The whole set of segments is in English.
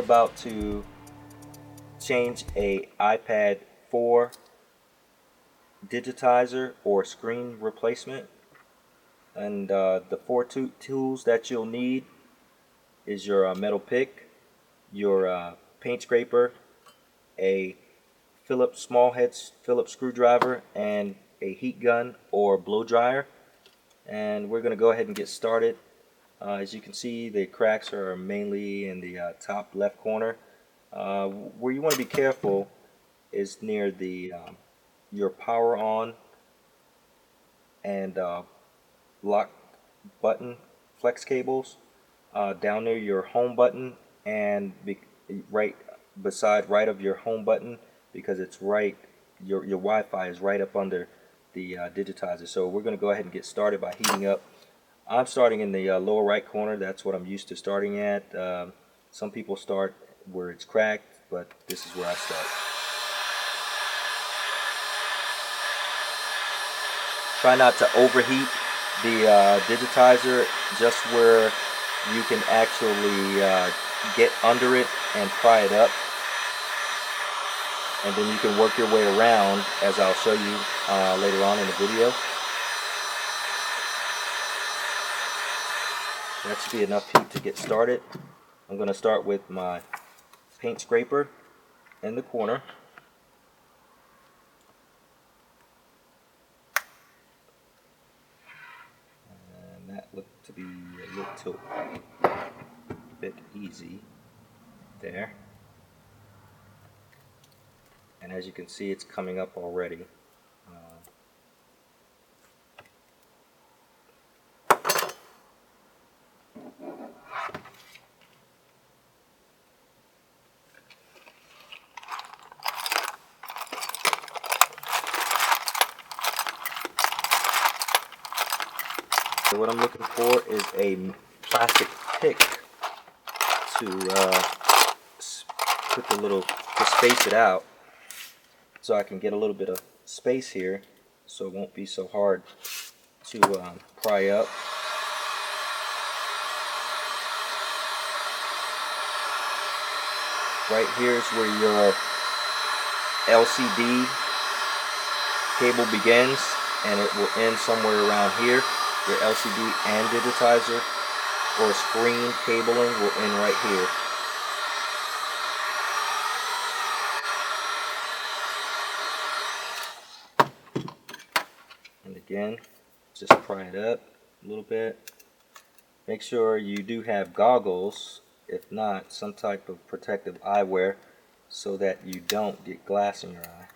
about to change a iPad 4 digitizer or screen replacement, and the four tools that you'll need is your metal pick, your paint scraper, a small head Phillips screwdriver, and a heat gun or blow dryer. And we're going to go ahead and get started. As you can see, the cracks are mainly in the top left corner. Where you want to be careful is near the your power on and lock button flex cables, down near your home button, and right of your home button, because it's right, your Wi-Fi is right up under the digitizer. So we're going to go ahead and get started by heating up. I'm starting in the lower right corner. That's what I'm used to starting at. Some people start where it's cracked, but this is where I start. Try not to overheat the digitizer, just where you can actually get under it and pry it up, and then you can work your way around, as I'll show you later on in the video. That should be enough heat to get started. I'm going to start with my paint scraper in the corner. And that looked to be a little bit easy there. And as you can see, it's coming up already. So what I'm looking for is a plastic pick to put to space it out, so I can get a little bit of space here, so it won't be so hard to pry up. Right here is where your LCD cable begins, and it will end somewhere around here. Your LCD and digitizer or screen cabling will end right here. And again, just pry it up a little bit. Make sure you do have goggles, if not, some type of protective eyewear, so that you don't get glass in your eye.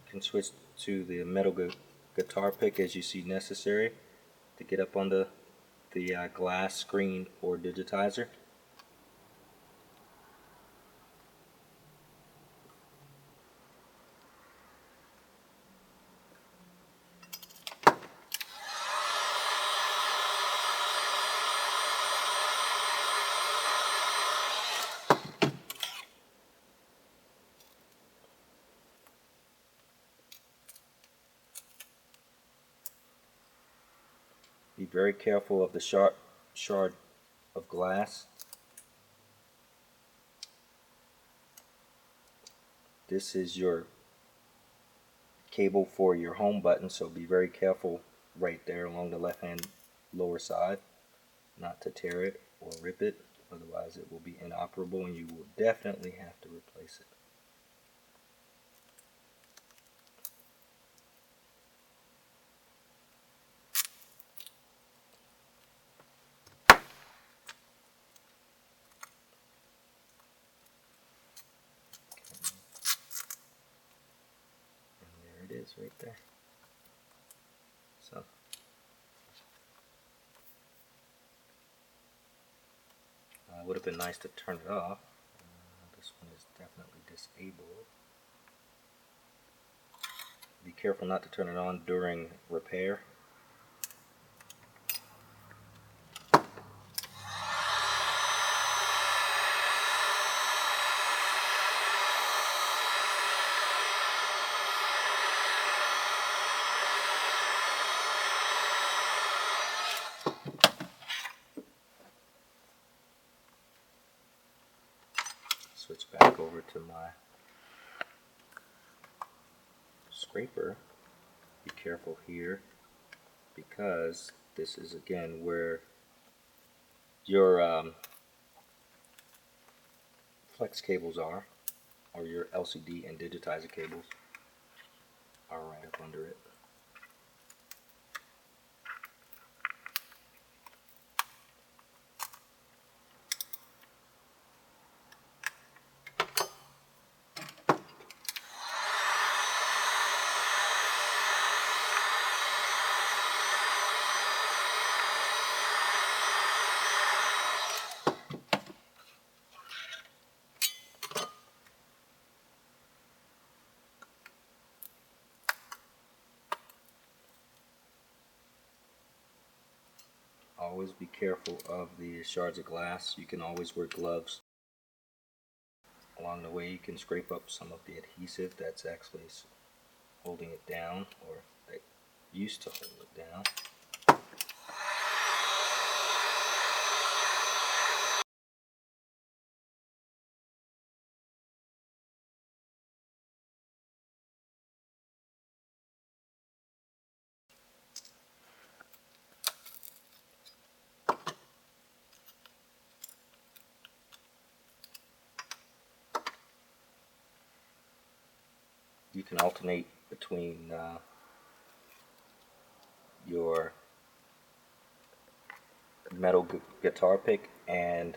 You can switch to the metal guitar pick as you see necessary to get up on the glass screen or digitizer. Be very careful of the shard of glass. This is your cable for your home button, so be very careful right there along the left hand lower side not to tear it or rip it, otherwise it will be inoperable and you will definitely have to replace it. And there it is right there. So it would have been nice to turn it off. This one is definitely disabled. Be careful not to turn it on during repair. switch back over to my scraper. Be careful here, because this is again where your flex cables are, or your LCD and digitizer cables are right up under it. Always be careful of the shards of glass. You can always wear gloves. Along the way you can scrape up some of the adhesive that's actually holding it down, or that used to hold it down. You can alternate between your metal guitar pick and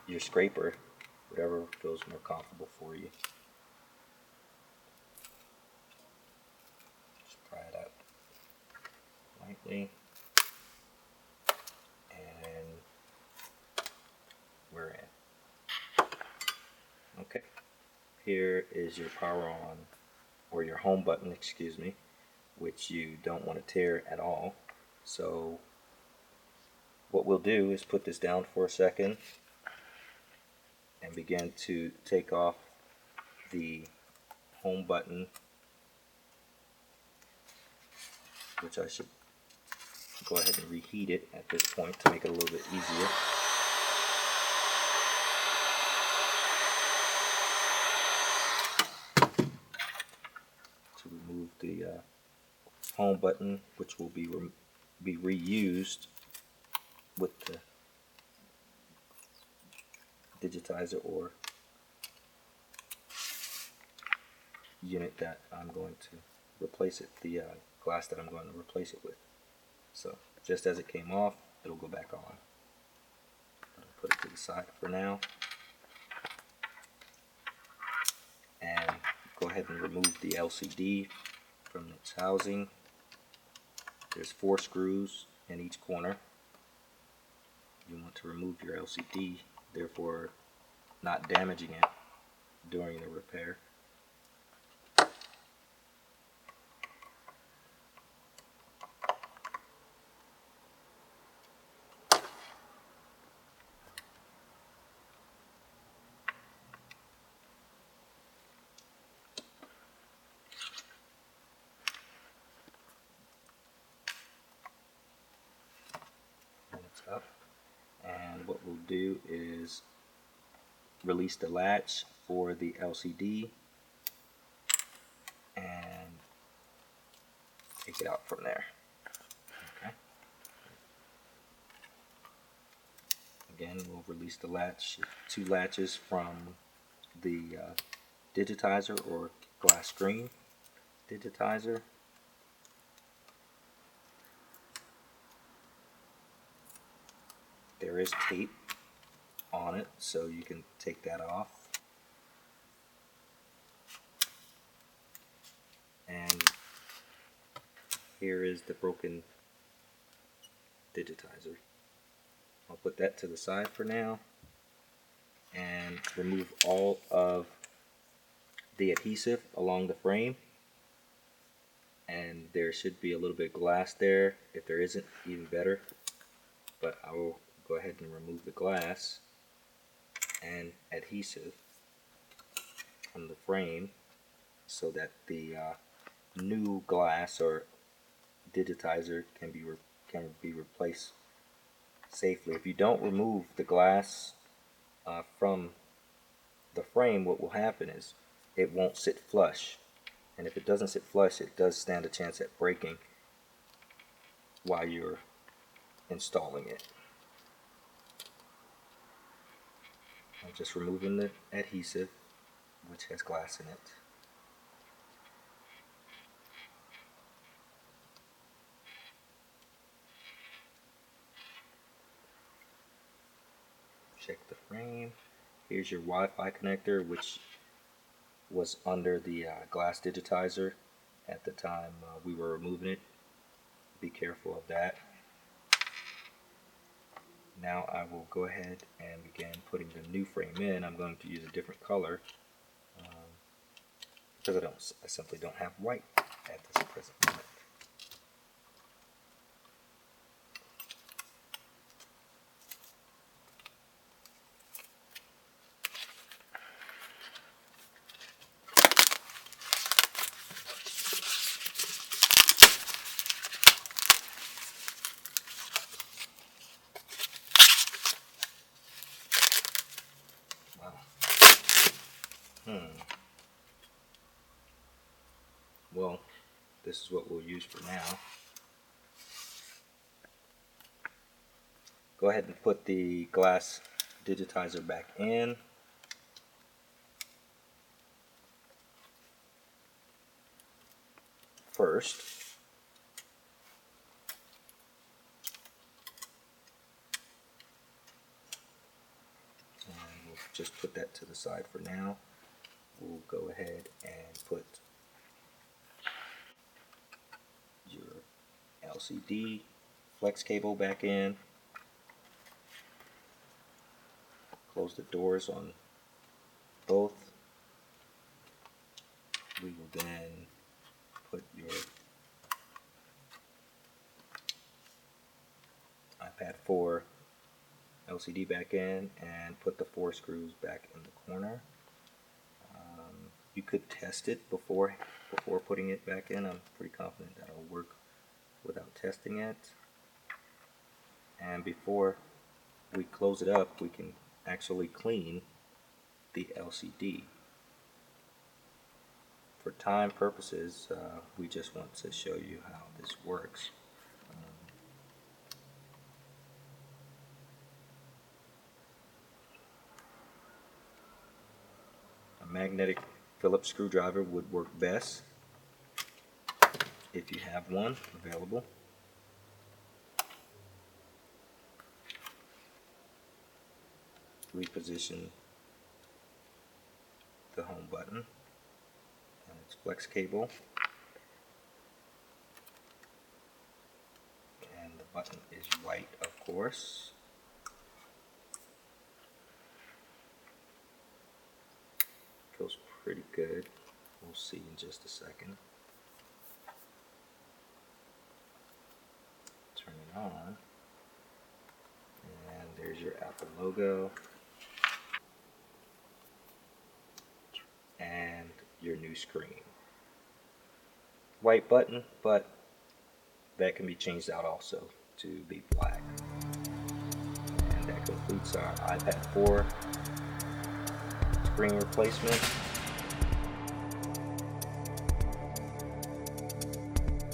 your scraper, whatever feels more comfortable for you. Just pry it out lightly, and we're in. Okay, here is your power on, or your home button, excuse me, which you don't want to tear at all. So what we'll do is put this down for a second and begin to take off the home button, which I should go ahead and reheat it at this point to make it a little bit easier. To remove the home button, which will be reused with the digitizer or unit that I'm going to replace it, the glass that I'm going to replace it with. So just as it came off, it'll go back on. I'll put it to the side for now, and go ahead and remove the LCD from its housing. There's 4 screws in each corner. You want to remove your LCD, therefore not damaging it during the repair. And it's up. And what we'll do is release the latch for the LCD and take it out from there. Okay. Again, we'll release the latch, 2 latches from the digitizer or glass screen digitizer. There is tape on it, so you can take that off. And here is the broken digitizer. I'll put that to the side for now and remove all of the adhesive along the frame. And there should be a little bit of glass there. If there isn't, even better. But I will go ahead and remove the glass and adhesive from the frame so that the new glass or digitizer can be replaced safely. If you don't remove the glass from the frame, what will happen is it won't sit flush. And if it doesn't sit flush, it does stand a chance at breaking while you're installing it. I'm just removing the adhesive, which has glass in it. Check the frame. Here's your Wi-Fi connector, which was under the glass digitizer at the time we were removing it. Be careful of that. Now I will go ahead and begin putting the new frame in. I'm going to use a different color because I simply don't have white at this present moment. Wow. Well, this is what we'll use for now. Go ahead and put the glass digitizer back in. First. And we'll just put that to the side for now. We'll go ahead and put your LCD flex cable back in. Close the doors on both. We will then put your iPad 4 LCD back in and put the 4 screws back in the corner. You could test it before putting it back in. I'm pretty confident that it'll work without testing it. And before we close it up, we can actually clean the LCD. For time purposes, we just want to show you how this works. A magnetic Phillips screwdriver would work best if you have one available. Reposition the home button and its flex cable, and the button is white, of course. Feels pretty good. We'll see in just a second. Turn it on, and there's your Apple logo and your new screen. White button, but that can be changed out also to be black. And that concludes our iPad 4 screen replacement.